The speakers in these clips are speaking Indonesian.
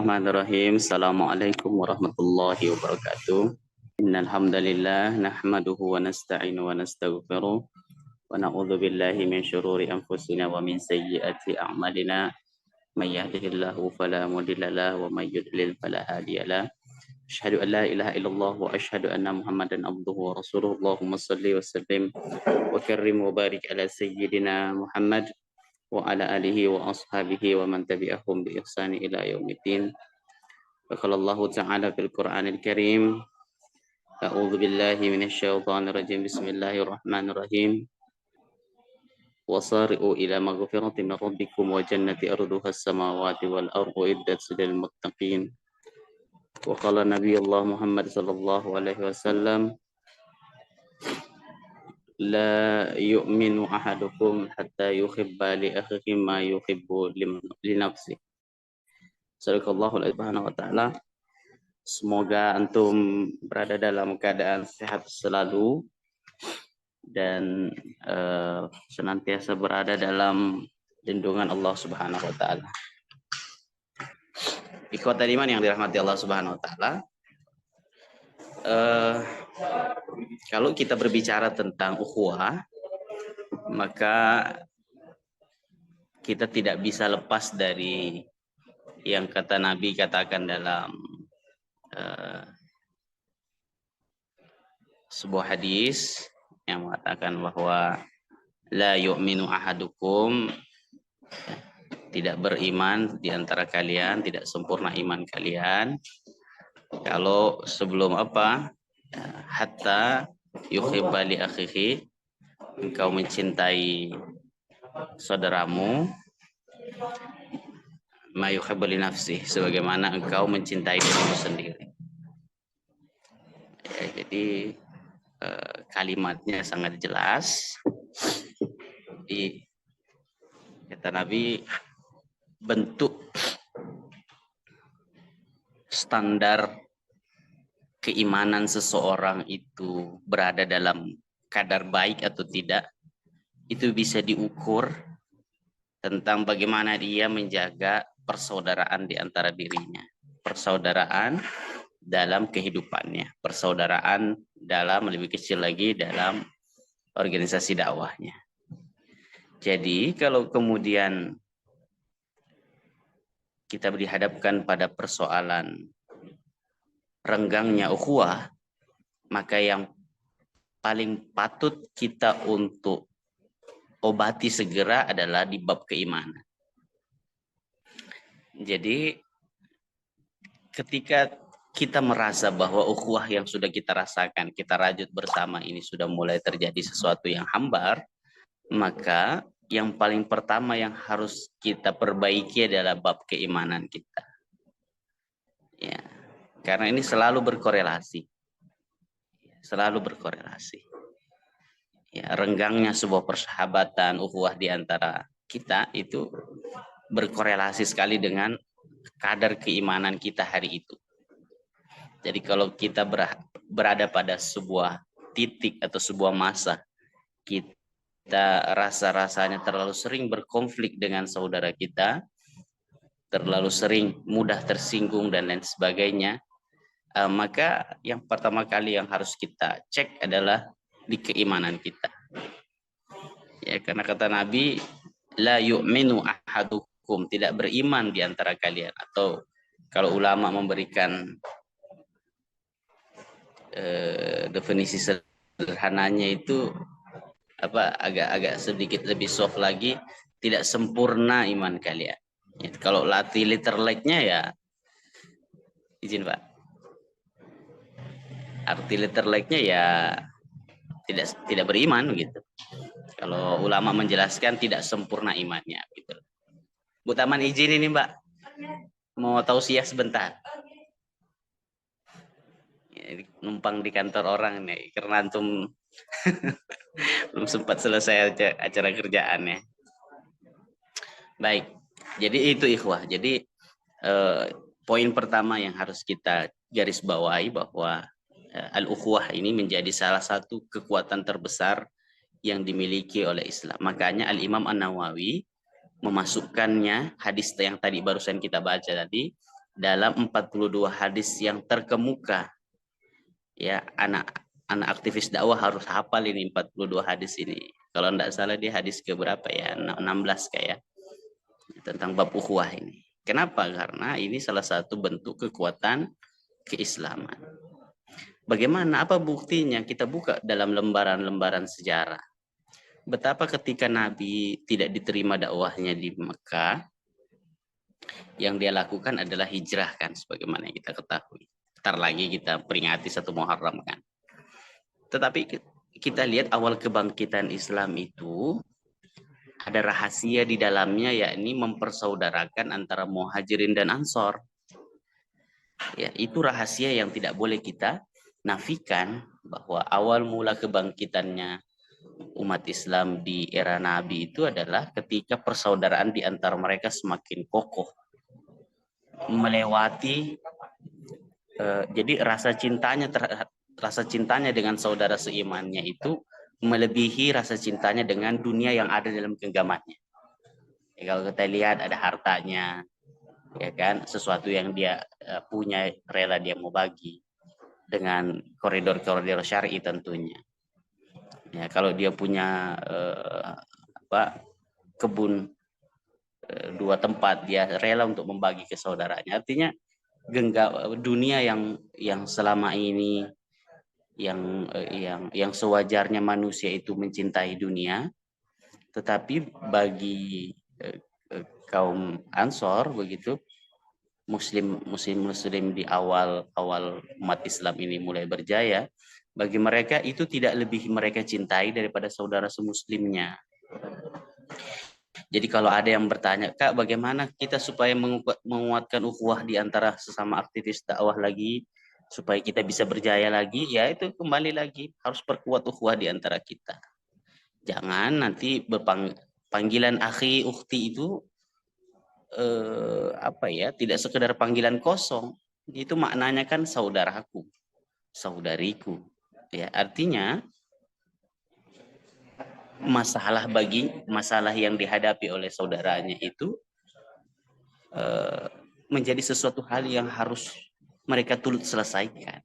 Bismillahirrahmanirrahim. Assalamualaikum warahmatullahi wabarakatuh. Innal hamdalillah nahmaduhu wa nasta'inu wa nastaghfiruh wa na'udzu billahi min syururi anfusina wa min sayyiati a'malina. May yahdihillahu fala mudhillalah wa may yudlil fala hadiyalah. Asyhadu an la ilaha illallah wa asyhadu anna Muhammadan abduhu wa rasuluh. Allahumma shalli wa sallim wa karrim wa barik ala sayyidina Muhammad wa ala alihi wa ashabihi wa man tabi'ahum bi ihsani ila yaumiddin. Wa qala Allah ta'ala fil Qur'anil Karim, a'udzu billahi minasy syaithanir rajim. Bismillahirrahmanirrahim. Wasari'u ila maghfiratin min rabbikum wa jannati arduha as-samawati wal ardu iddat lil muttaqin. Wa qala Nabiyullah Muhammad sallallahu alaihi wasallam, la yu'minu ahadukum hatta yuhibba li akhihi ma yuhibbu li nafsi. Sadaqallahu subhanahu wa ta'ala. Semoga antum berada dalam keadaan sehat selalu dan senantiasa berada dalam lindungan Allah Subhanahu wa taala. Ikhwatal iman yang dirahmati Allah Subhanahu wa taala. Kalau kita berbicara tentang ukhuwah, maka kita tidak bisa lepas dari yang kata Nabi katakan dalam sebuah hadis yang mengatakan bahwa la yu'minu ahadukum, tidak beriman di antara kalian, tidak sempurna iman kalian kalau sebelum apa, hatta yuhibba li akhihi, engkau mencintai saudaramu, ma yuhibbu li nafsi, sebagaimana engkau mencintai dirimu sendiri. Ya, jadi kalimatnya sangat jelas. Jadi kata Nabi, bentuk standar keimanan seseorang itu berada dalam kadar baik atau tidak, itu bisa diukur tentang bagaimana dia menjaga persaudaraan di antara dirinya, persaudaraan dalam kehidupannya, persaudaraan dalam, lebih kecil lagi, dalam organisasi dakwahnya. Jadi kalau kemudian kita dihadapkan pada persoalan renggangnya ukhuwah, maka yang paling patut kita untuk obati segera adalah di bab keimanan. Jadi ketika kita merasa bahwa ukhuwah yang sudah kita rasakan, kita rajut bersama ini sudah mulai terjadi sesuatu yang hambar, maka yang paling pertama yang harus kita perbaiki adalah bab keimanan kita. Ya, karena ini selalu berkorelasi. Selalu berkorelasi. Ya, renggangnya sebuah persahabatan, ukhuwah di antara kita itu berkorelasi sekali dengan kadar keimanan kita hari itu. Jadi kalau kita berada pada sebuah titik atau sebuah masa, kita rasa-rasanya terlalu sering berkonflik dengan saudara kita, terlalu sering mudah tersinggung dan lain sebagainya, maka yang pertama kali yang harus kita cek adalah di keimanan kita. Ya, karena kata Nabi, la yu'minu ahadukum, tidak beriman di antara kalian. Atau kalau ulama memberikan definisi sederhananya itu apa, agak sedikit lebih soft lagi, tidak sempurna iman kalian. Ya, kalau latih literleknya ya, izin Pak, arti literleknya ya tidak beriman gitu. Kalau ulama menjelaskan tidak sempurna imannya gitu. Bu Taman izin ini Mbak, mau tausiah sebentar. Ya, numpang di kantor orang nih, karena antum belum sempat selesai acara kerjaannya. Baik, jadi itu ikhwah. Jadi poin pertama yang harus kita garis bawahi bahwa al-ukhuwah ini menjadi salah satu kekuatan terbesar yang dimiliki oleh Islam. Makanya Al-Imam An-Nawawi memasukkannya, hadis yang tadi barusan kita baca tadi, dalam 42 hadis yang terkemuka. Ya, anak aktivis dakwah harus hafal ini 42 hadis ini. Kalau tidak salah dia hadis ke berapa ya? 16 kayak tentang bab ukhuwah ini. Kenapa? Karena ini salah satu bentuk kekuatan keislaman. Bagaimana? Apa buktinya? Kita buka dalam lembaran-lembaran sejarah. Betapa ketika Nabi tidak diterima dakwahnya di Mekah, yang dia lakukan adalah hijrah kan, sebagaimana yang kita ketahui. Ntar lagi kita peringati 1 Muharram kan. Tetapi kita lihat awal kebangkitan Islam itu ada rahasia di dalamnya, yakni mempersaudarakan antara Muhajirin dan Ansor. Ya, itu rahasia yang tidak boleh kita nafikan, bahwa awal mula kebangkitannya umat Islam di era Nabi itu adalah ketika persaudaraan di antara mereka semakin kokoh, melewati jadi rasa cintanya dengan saudara seimannya itu melebihi rasa cintanya dengan dunia yang ada dalam genggamannya. Ya, kalau kita lihat ada hartanya, ya kan, sesuatu yang dia punya rela dia mau bagi dengan koridor-koridor syar'i tentunya. Ya, kalau dia punya kebun 2 tempat, dia rela untuk membagi ke saudaranya. Artinya dunia yang selama ini yang sewajarnya manusia itu mencintai dunia, tetapi bagi kaum Ansor begitu, muslim di awal umat Islam ini mulai berjaya, bagi mereka itu tidak lebih mereka cintai daripada saudara semuslimnya. Jadi kalau ada yang bertanya, Kak, bagaimana kita supaya menguatkan ukhuwah di antara sesama aktivis dakwah lagi, supaya kita bisa berjaya lagi, ya itu kembali lagi harus perkuat ukhuwah di antara kita. Jangan nanti panggilan akhi, ukhti itu tidak sekedar panggilan kosong. Itu maknanya kan saudaraku, saudariku. Ya, artinya masalah yang dihadapi oleh saudaranya itu menjadi sesuatu hal yang harus mereka turut selesaikan.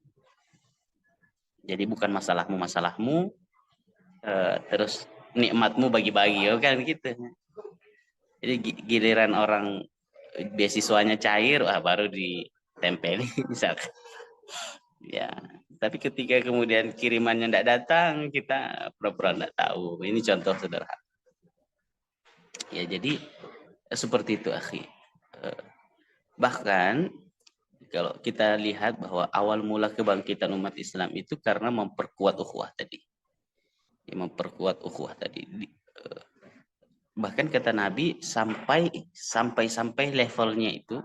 Jadi bukan masalahmu, terus nikmatmu bagi-bagi, kan gitu. Jadi giliran orang beasiswanya cair, wah baru ditempeli misalkan. Ya, tapi ketika kemudian kirimannya tidak datang, kita pura-pura tidak tahu. Ini contoh sederhana. Ya, jadi seperti itu, akhi. Bahkan kalau kita lihat bahwa awal mula kebangkitan umat Islam itu karena memperkuat ukhuwah tadi. Memperkuat ukhuwah tadi. Bahkan kata Nabi sampai levelnya itu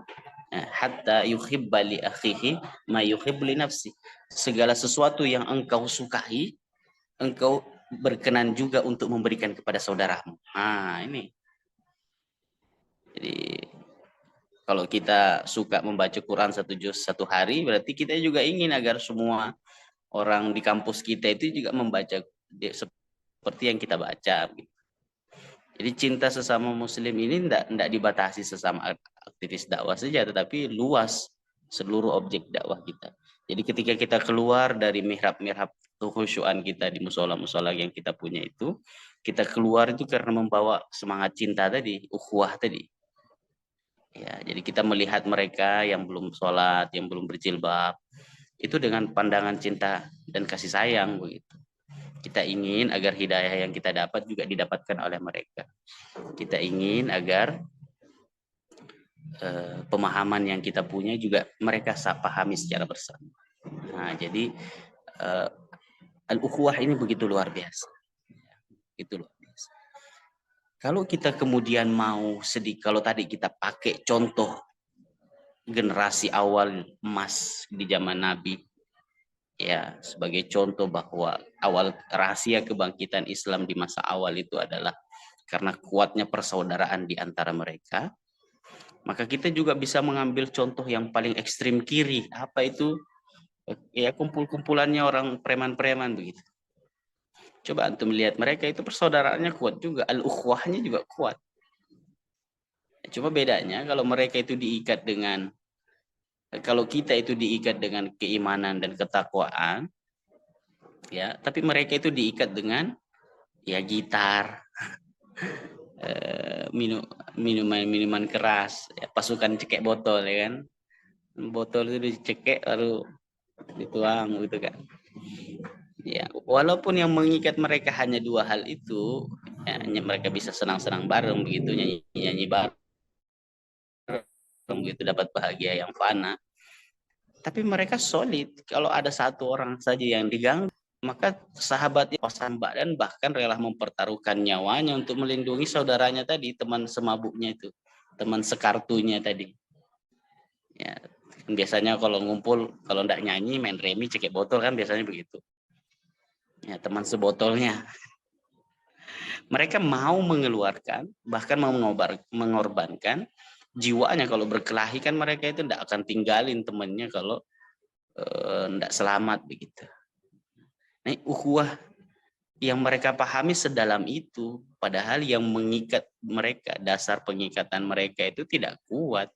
hatta yuhibba li akhihi ma yuhibbu li nafsi. Segala sesuatu yang engkau sukai, engkau berkenan juga untuk memberikan kepada saudaramu. Ini. Jadi kalau kita suka membaca Quran 1 juz 1 hari, berarti kita juga ingin agar semua orang di kampus kita itu juga membaca seperti yang kita baca. Jadi cinta sesama muslim ini tidak dibatasi sesama aktivis dakwah saja, tetapi luas seluruh objek dakwah kita. Jadi ketika kita keluar dari mihrab-mihrab kekhusyuan kita di musola-musola yang kita punya itu, kita keluar itu karena membawa semangat cinta tadi, ukhuwah tadi. Ya, jadi kita melihat mereka yang belum sholat, yang belum berjilbab, itu dengan pandangan cinta dan kasih sayang begitu. Kita ingin agar hidayah yang kita dapat juga didapatkan oleh mereka. Kita ingin agar pemahaman yang kita punya juga mereka pahami secara bersama. Nah, jadi al-ukhuwah ini begitu luar biasa. Itu luar biasa. Kalau kita kemudian mau kalau tadi kita pakai contoh generasi awal emas di zaman Nabi, ya, sebagai contoh bahwa awal rahasia kebangkitan Islam di masa awal itu adalah karena kuatnya persaudaraan di antara mereka, maka kita juga bisa mengambil contoh yang paling ekstrim kiri. Apa itu? Ya, kumpul-kumpulannya orang preman-preman begitu. Coba antum melihat mereka itu persaudaraannya kuat juga, al-ukhwahnya juga kuat. Cuma bedanya kalau mereka itu diikat dengan Kalau kita itu diikat dengan keimanan dan ketakwaan, ya, tapi mereka itu diikat dengan ya gitar, minuman keras, ya, pasukan cekek botol, ya kan, botol itu dicekek lalu dituang gitu kan. Ya, walaupun yang mengikat mereka hanya dua hal itu, ya, mereka bisa senang-senang bareng begitu, nyanyi-nyanyi bareng begitu, dapat bahagia yang fana. Tapi mereka solid. Kalau ada satu orang saja yang diganggu, maka sahabatnya pasang badan bahkan rela mempertaruhkan nyawanya untuk melindungi saudaranya tadi, teman semabuknya itu, teman sekartunya tadi. Ya, biasanya kalau ngumpul, kalau ndak nyanyi, main remi, cekek botol kan biasanya begitu. Ya, teman sebotolnya. Mereka mau mengeluarkan, bahkan mau mengorbankan jiwanya. Kalau berkelahi kan mereka itu ndak akan tinggalin temannya kalau ndak selamat begitu. Nah, ukhuwah yang mereka pahami sedalam itu, padahal yang mengikat mereka, dasar pengikatan mereka itu tidak kuat,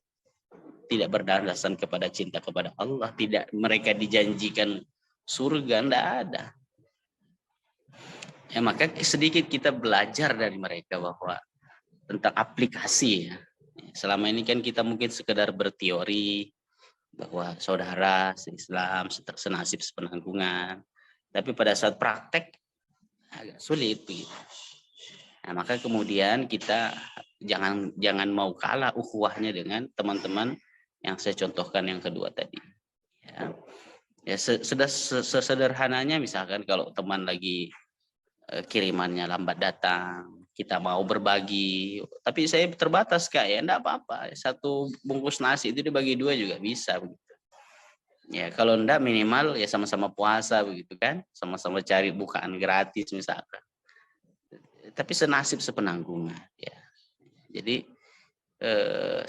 tidak berdasarkan kepada cinta kepada Allah, tidak mereka dijanjikan surga, tidak ada. Ya, maka sedikit kita belajar dari mereka bahwa tentang aplikasi, ya. Selama ini kan kita mungkin sekedar berteori bahwa saudara Islam senasib sepenanggungan, tapi pada saat praktek agak sulit begitu. Nah, maka kemudian kita jangan mau kalah ukhuwahnya dengan teman-teman yang saya contohkan yang kedua tadi. Ya, ya sesederhananya misalkan kalau teman lagi kirimannya lambat datang, kita mau berbagi, tapi saya terbatas Kak, ya enggak apa-apa. Satu bungkus nasi itu dibagi dua juga bisa begitu. Ya, kalau enggak minimal ya sama-sama puasa begitu kan, sama-sama cari bukaan gratis misalkan. Tapi senasib sepenanggungan ya. Jadi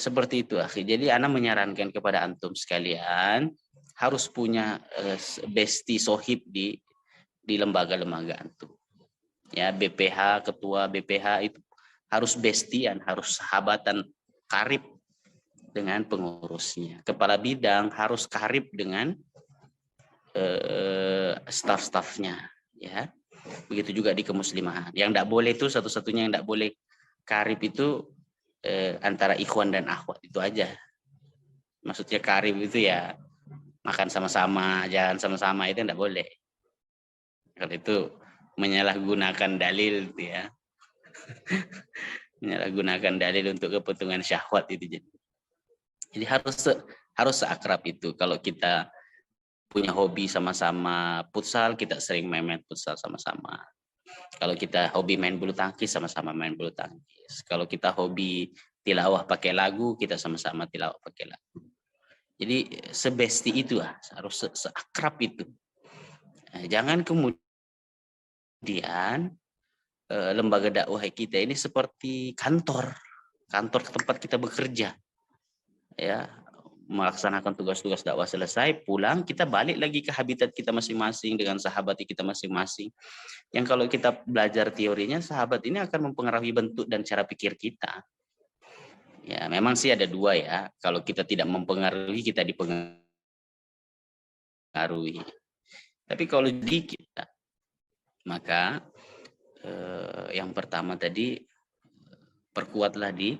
seperti itu akhi. Jadi ana menyarankan kepada antum sekalian harus punya besti sohib di lembaga-lembaga antum. Ya, BPH, ketua BPH itu harus bestian, harus sahabatan karib dengan pengurusnya. Kepala bidang harus karib dengan staf-stafnya, ya. Begitu juga di kemuslimahan. Yang tidak boleh itu satu-satunya yang tidak boleh karib itu antara ikhwan dan akhwat itu aja. Maksudnya karib itu ya makan sama-sama, jalan sama-sama, itu tidak boleh. Kalau itu menyalahgunakan dalil itu ya. Menyalahgunakan dalil untuk kepentingan syahwat itu. Jadi harus seakrab itu. Kalau kita punya hobi sama-sama futsal, kita sering main futsal sama-sama. Kalau kita hobi main bulu tangkis, sama-sama main bulu tangkis. Kalau kita hobi tilawah pakai lagu, kita sama-sama tilawah pakai lagu. Jadi sebesti itu harus seakrab itu. Jangan kemudian lembaga dakwah kita ini seperti kantor tempat kita bekerja. Ya, melaksanakan tugas-tugas dakwah selesai, pulang, kita balik lagi ke habitat kita masing-masing dengan sahabat kita masing-masing. Yang kalau kita belajar teorinya, sahabat ini akan mempengaruhi bentuk dan cara pikir kita. Ya, memang sih ada dua ya. Kalau kita tidak mempengaruhi, kita dipengaruhi. Tapi kalau di kita, maka yang pertama tadi, perkuatlah di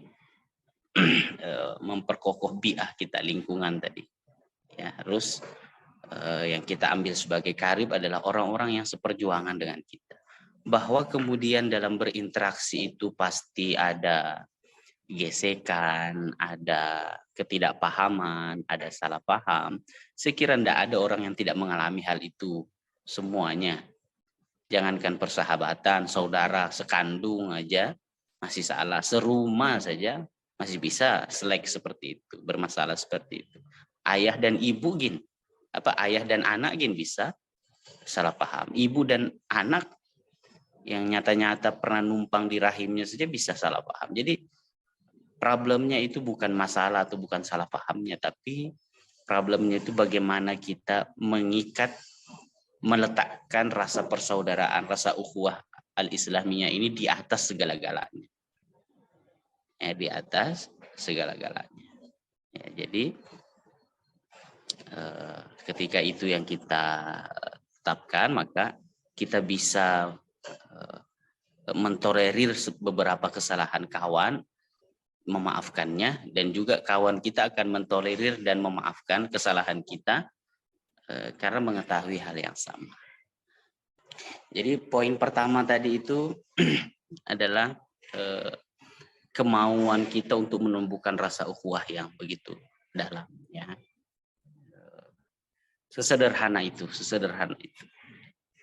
memperkokoh bi'ah kita, lingkungan tadi. Ya, harus yang kita ambil sebagai karib adalah orang-orang yang seperjuangan dengan kita. Bahwa kemudian dalam berinteraksi itu pasti ada gesekan, ada ketidakpahaman, ada salah paham. Sekira tidak ada orang yang tidak mengalami hal itu semuanya. Jangankan persahabatan, saudara sekandung aja masih salah, serumah saja masih bisa selek seperti itu, bermasalah seperti itu. Ayah dan ibu ayah dan anak bisa salah paham. Ibu dan anak yang nyata-nyata pernah numpang di rahimnya saja bisa salah paham. Jadi problemnya itu bukan masalah atau bukan salah pahamnya, tapi problemnya itu bagaimana kita mengikat, meletakkan rasa persaudaraan, rasa ukhuwah al-islamiyah ini di atas segala-galanya. Di atas segala-galanya. Ya, jadi Ketika itu yang kita tetapkan, maka kita bisa mentolerir beberapa kesalahan kawan, memaafkannya, dan juga kawan kita akan mentolerir dan memaafkan kesalahan kita karena mengetahui hal yang sama. Jadi poin pertama tadi itu adalah kemauan kita untuk menumbuhkan rasa ukhuwah yang begitu dalam, ya. Sesederhana itu.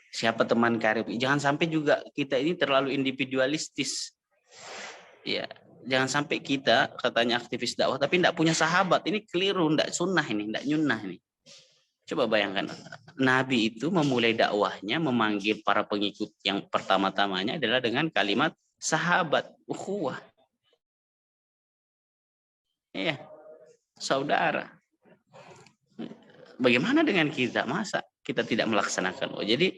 Siapa teman karib? Jangan sampai juga kita ini terlalu individualistis. Ya, jangan sampai kita katanya aktivis dakwah tapi tidak punya sahabat. Ini keliru, tidak sunnah ini, tidak nyunnah ini. Coba bayangkan, Nabi itu memulai dakwahnya memanggil para pengikut yang pertama-tamanya adalah dengan kalimat sahabat, ukhuwah. Iya, saudara. Bagaimana dengan kita? Masa kita tidak melaksanakan? Jadi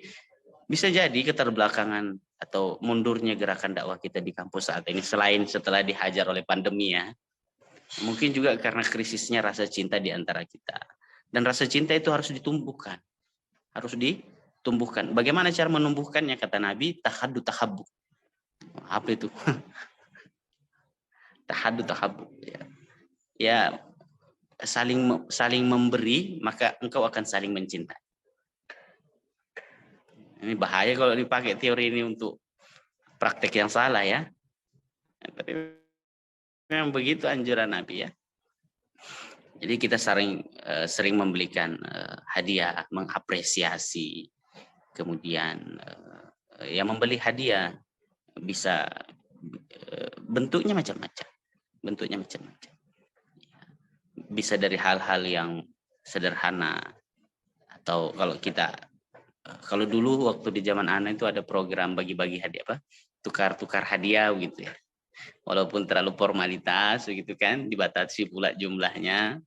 bisa jadi keterbelakangan atau mundurnya gerakan dakwah kita di kampus saat ini, selain setelah dihajar oleh pandemi, ya, mungkin juga karena krisisnya rasa cinta di antara kita. Dan rasa cinta itu harus ditumbuhkan. Bagaimana cara menumbuhkannya? Kata Nabi, tahaddu tahabbu. Apa itu? Tahaddu tahabbu. Ya, saling memberi, maka engkau akan saling mencintai. Ini bahaya kalau dipakai teori ini untuk praktek yang salah, ya. Tapi memang begitu anjuran Nabi, ya. Jadi kita sering membelikan hadiah, mengapresiasi, kemudian membeli hadiah bisa bentuknya macam-macam. Bisa dari hal-hal yang sederhana, atau kalau dulu waktu di zaman Ana itu ada program bagi-bagi hadiah, tukar-tukar hadiah gitu, ya. Walaupun terlalu formalitas begitu kan, dibatasi pula jumlahnya.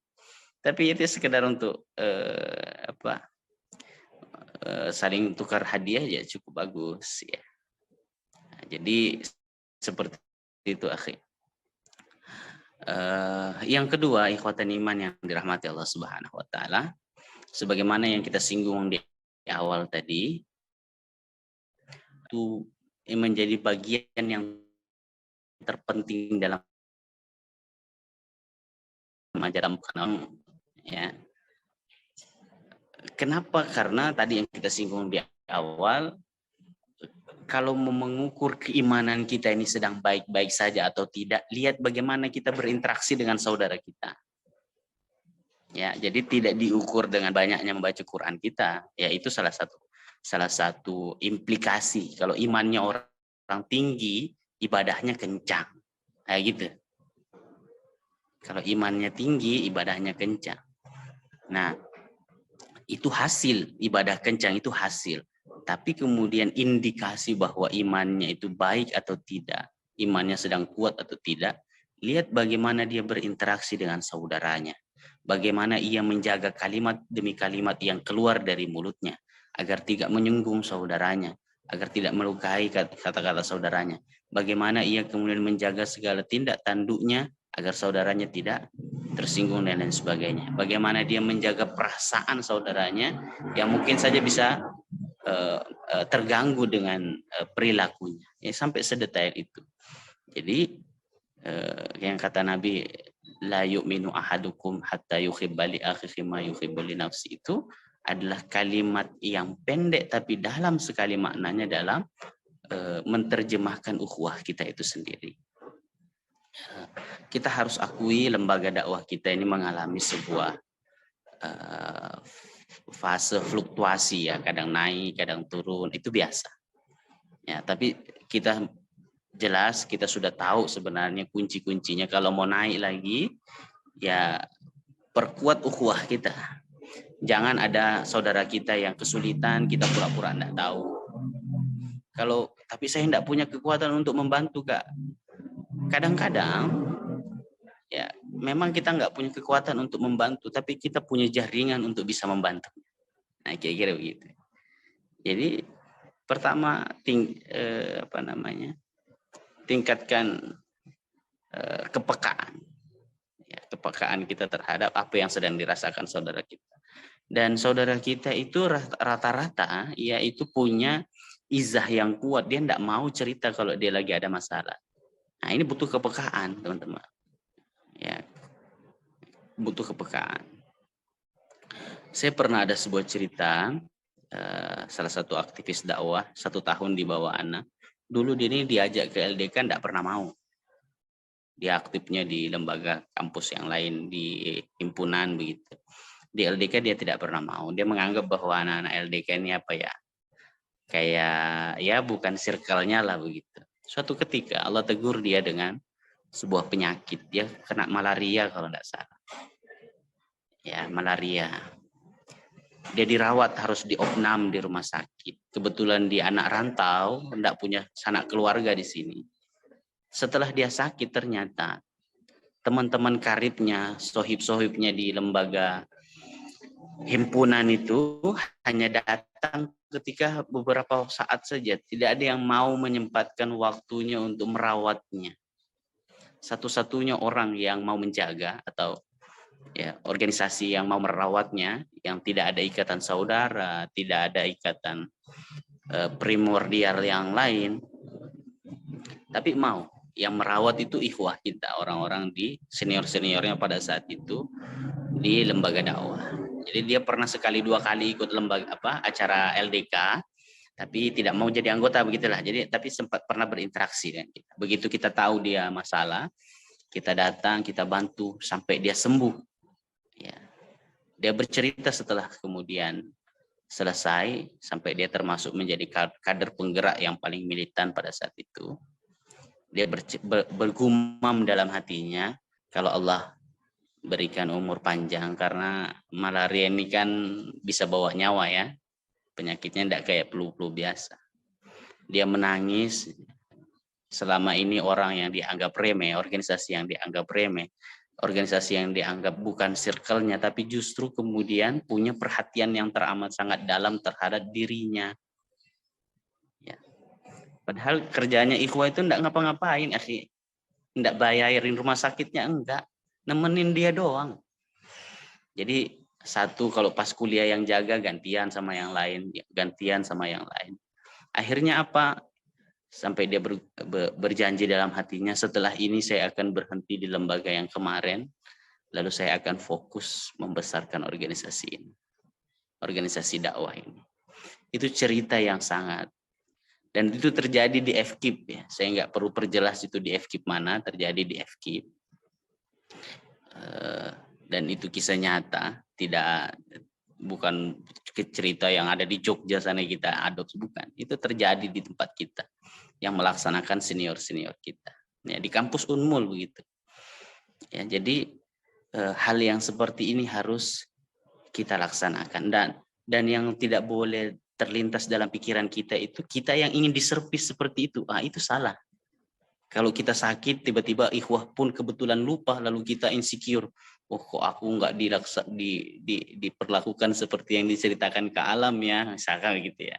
Tapi itu sekedar untuk saling tukar hadiah, ya cukup bagus, ya. Nah, jadi seperti itu, akhi. Yang kedua, ikhwatan iman yang dirahmati Allah Subhanahu wa taala, sebagaimana yang kita singgung di awal tadi, itu menjadi bagian yang terpenting dalam ajaran, ya. Kenapa? Karena tadi yang kita singgung di awal, kalau mau mengukur keimanan kita ini sedang baik-baik saja atau tidak, lihat bagaimana kita berinteraksi dengan saudara kita. Ya, jadi tidak diukur dengan banyaknya membaca Quran kita. Ya, itu salah satu implikasi. Kalau imannya orang tinggi, ibadahnya kencang. Kayak gitu. Kalau imannya tinggi, ibadahnya kencang. Nah, itu hasil, ibadah kencang itu hasil. Tapi kemudian indikasi bahwa imannya itu baik atau tidak, imannya sedang kuat atau tidak, lihat bagaimana dia berinteraksi dengan saudaranya. Bagaimana ia menjaga kalimat demi kalimat yang keluar dari mulutnya, agar tidak menyinggung saudaranya, agar tidak melukai kata-kata saudaranya. Bagaimana ia kemudian menjaga segala tindak tanduknya, agar saudaranya tidak tersinggung dan lain sebagainya. Bagaimana dia menjaga perasaan saudaranya yang mungkin saja bisa terganggu dengan perilakunya, ya, sampai sedetail itu. Jadi yang kata Nabi, la yu'minu ahadukum hatta yuhibba li akhihi ma yuhibbu li nafsi, itu adalah kalimat yang pendek tapi dalam sekali maknanya dalam menerjemahkan ukhuwah kita itu sendiri. Kita harus akui lembaga dakwah kita ini mengalami sebuah fase fluktuasi, ya, kadang naik, kadang turun, itu biasa. Ya, tapi kita sudah tahu sebenarnya kunci-kuncinya. Kalau mau naik lagi, ya perkuat ukhuwah kita. Jangan ada saudara kita yang kesulitan, kita pura-pura enggak tahu. Tapi saya enggak punya kekuatan untuk membantu, Kak. Kadang-kadang ya memang kita nggak punya kekuatan untuk membantu, tapi kita punya jaringan untuk bisa membantu. Nah, kira-kira begitu. Jadi pertama tingkatkan kepekaan, ya, kepekaan kita terhadap apa yang sedang dirasakan saudara kita. Dan saudara kita itu rata-rata yaitu punya izah yang kuat, dia tidak mau cerita kalau dia lagi ada masalah. Nah, ini butuh kepekaan, teman-teman. Ya, butuh kepekaan. Saya pernah ada sebuah cerita, salah satu aktivis dakwah 1 tahun di bawah anak. Dulu dia ini diajak ke LDK tidak pernah mau. Dia aktifnya di lembaga kampus yang lain, di himpunan begitu. Di LDK dia tidak pernah mau. Dia menganggap bahwa anak-anak LDK ini apa ya, kayak ya bukan circle-nya lah begitu. Suatu ketika Allah tegur dia dengan sebuah penyakit. Dia kena malaria kalau tidak salah. Ya, malaria. Dia dirawat, harus diopnam di rumah sakit. Kebetulan dia anak rantau, tidak punya sanak keluarga di sini. Setelah dia sakit ternyata teman-teman karibnya, sohib-sohibnya di lembaga himpunan itu hanya datang ketika beberapa saat saja. Tidak ada yang mau menyempatkan waktunya untuk merawatnya. Satu-satunya orang yang mau menjaga atau ya organisasi yang mau merawatnya, yang tidak ada ikatan saudara, tidak ada ikatan primordial yang lain, tapi mau yang merawat itu ikhwah kita, orang-orang di senior-seniornya pada saat itu di lembaga dakwah. Jadi dia pernah sekali 2 kali ikut lembaga acara LDK, tapi tidak mau jadi anggota begitulah. Jadi tapi sempat pernah berinteraksi dengan kita. Begitu kita tahu dia masalah, kita datang, kita bantu sampai dia sembuh. Ya. Dia bercerita setelah kemudian selesai sampai dia termasuk menjadi kader penggerak yang paling militan pada saat itu. Dia bergumam dalam hatinya, kalau Allah berikan umur panjang, karena malaria ini kan bisa bawa nyawa ya, penyakitnya tidak kayak flu-flu biasa. Dia menangis, selama ini orang yang dianggap remeh, organisasi yang dianggap remeh, organisasi yang dianggap bukan circle-nya, tapi justru kemudian punya perhatian yang teramat sangat dalam terhadap dirinya. Ya. Padahal kerjanya ikhwah itu enggak ngapa-ngapain, akhi. Enggak bayarin rumah sakitnya, enggak. Nemenin dia doang. Jadi satu kalau pas kuliah yang jaga gantian sama yang lain, gantian sama yang lain. Akhirnya apa? Sampai dia berjanji dalam hatinya, setelah ini saya akan berhenti di lembaga yang kemarin, lalu saya akan fokus membesarkan organisasi ini. Organisasi dakwah ini. Itu cerita yang sangat. Dan itu terjadi di FKIP ya. Saya nggak perlu perjelas itu di FKIP mana, terjadi di FKIP. Dan itu kisah nyata, bukan cerita yang ada di Jogja sana kita adopsi, bukan. Itu terjadi di tempat kita yang melaksanakan senior-senior kita. Ya, di kampus Unmul begitu. Ya, jadi hal yang seperti ini harus kita laksanakan, dan yang tidak boleh terlintas dalam pikiran kita itu kita yang ingin diservis seperti itu. Itu salah. Kalau kita sakit tiba-tiba ikhwah pun kebetulan lupa, lalu kita insecure. Oh, kok aku nggak diperlakukan seperti yang diceritakan ke alam ya, misalkan gitu ya.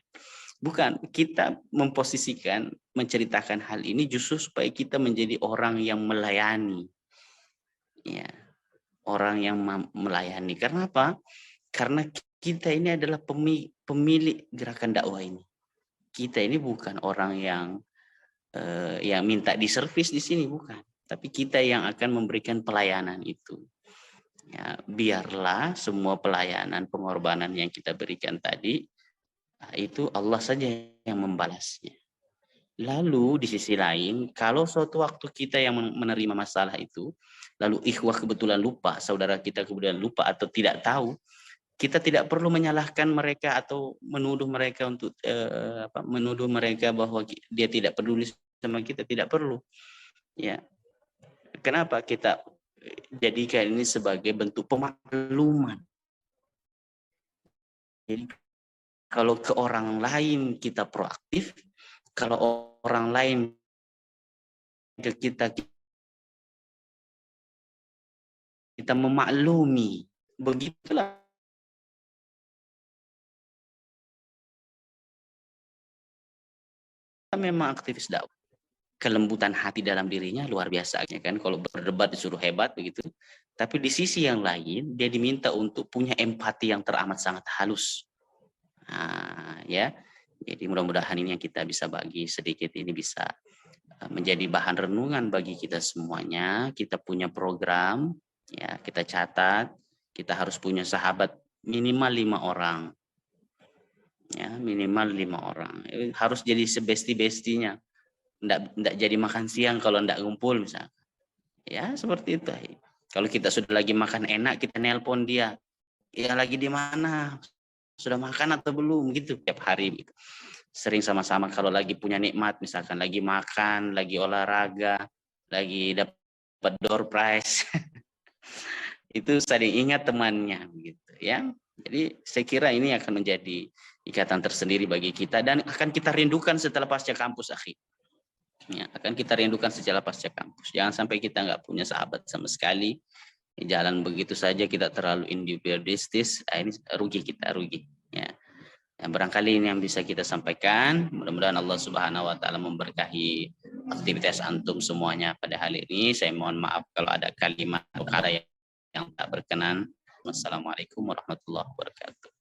Bukan, kita memposisikan, menceritakan hal ini justru supaya kita menjadi orang yang melayani. Ya, orang yang melayani. Karena apa? Karena kita ini adalah pemilik gerakan dakwah ini. Kita ini bukan orang yang minta diservis di sini, bukan. Tapi kita yang akan memberikan pelayanan itu. Ya, biarlah semua pelayanan, pengorbanan yang kita berikan tadi, itu Allah saja yang membalasnya. Lalu di sisi lain, kalau suatu waktu kita yang menerima masalah itu, lalu ikhwah kebetulan lupa, saudara kita kemudian lupa atau tidak tahu, kita tidak perlu menyalahkan mereka atau menuduh mereka menuduh mereka bahwa dia tidak peduli sama kita, tidak perlu. Ya. Kenapa kita jadikan ini sebagai bentuk pemakluman? Jadi kalau ke orang lain kita proaktif, kalau orang lain ke kita memaklumi, begitulah memang aktivis dakwah. kelembutan hati dalam dirinya luar biasa ya kan, kalau berdebat disuruh hebat begitu. Tapi di sisi yang lain dia diminta untuk punya empati yang teramat sangat halus. Nah, ya. Jadi mudah-mudahan ini yang kita bisa bagi sedikit ini bisa menjadi bahan renungan bagi kita semuanya. Kita punya program, ya kita catat, kita harus punya sahabat minimal 5 orang. Ya, minimal 5 orang. Harus jadi sebesti-bestinya. Nggak jadi makan siang kalau nggak ngumpul misalnya. Ya, seperti itu. Kalau kita sudah lagi makan enak, kita nelpon dia. Ya, lagi di mana? Sudah makan atau belum? Gitu tiap hari gitu. Sering sama-sama kalau lagi punya nikmat, misalkan lagi makan, lagi olahraga, lagi dapat door prize. Itu saling ingat temannya gitu ya. Jadi saya kira ini akan menjadi ikatan tersendiri bagi kita dan akan kita rindukan setelah pasca kampus, akhi. Ya, akan kita rindukan setelah pasca kampus. Jangan sampai kita nggak punya sahabat sama sekali. Jalan begitu saja kita terlalu individualistis, ini rugi kita, rugi. Ya. Yang barangkali ini yang bisa kita sampaikan. Mudah-mudahan Allah Subhanahu wa taala memberkahi aktivitas antum semuanya pada hari ini. Saya mohon maaf kalau ada kalimat atau kata yang tak berkenan. Wassalamualaikum warahmatullahi wabarakatuh.